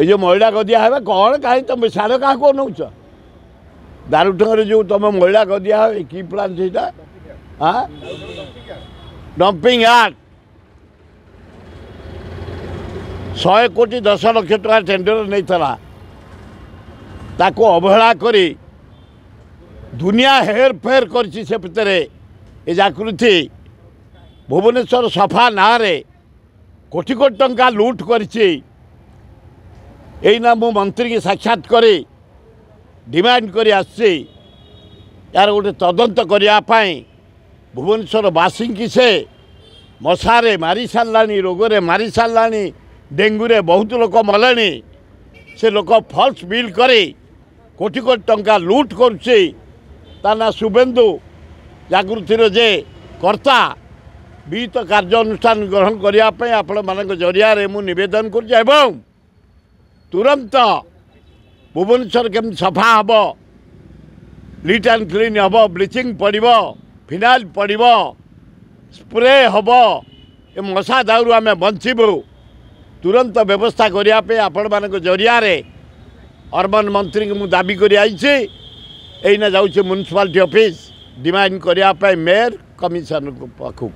ये जो महिला गदिया है कौन कहीं तुम साढ़े क्या कौन नौच दारुठंगे जो तुम महिला गदिया है कि प्लान से हाँ डंपिंग यार्ड 100 कोटी 10 लाख टका टेंडर नहीं था ताको अवहेला करी दुनिया हेर फेर करछि से भितरे ए जागृति भुवनेश्वर सफा ना रे कोटी कोटी टंका लूट करछि एना मु मंत्री की साक्षात करी डिमांड करी आछि यार गोटे तदंत करिया पाई भुवनेश्वर वासी की से मशारे मारी साराणी रोगरे मारी साराणी डेंगूरे बहुत लोक मले से लोक फल्स बिल करे कोटी कोटी टंका लूट करुचे ना शुभेन्दु जागृतिर जे कर्ता विहित कार्यानुष्ठान ग्रहण करने आपण मान जरिया मु निवेदन कर तुरंत भुवनेश्वर केम सफा हम लीट एंड क्लीन हम ब्लीचिंग पड़ो फिनाइल पड़ो स्प्रे हम ए मशा दाउरू आम बचबू तुरंत व्यवस्था करने आपण मान जरिया अर्बन मंत्री को मुझे दाबी कर एना जाऊँ म्युनिसिपालिटी ऑफिस डिमांड करने मेयर कमिशनर पाखु।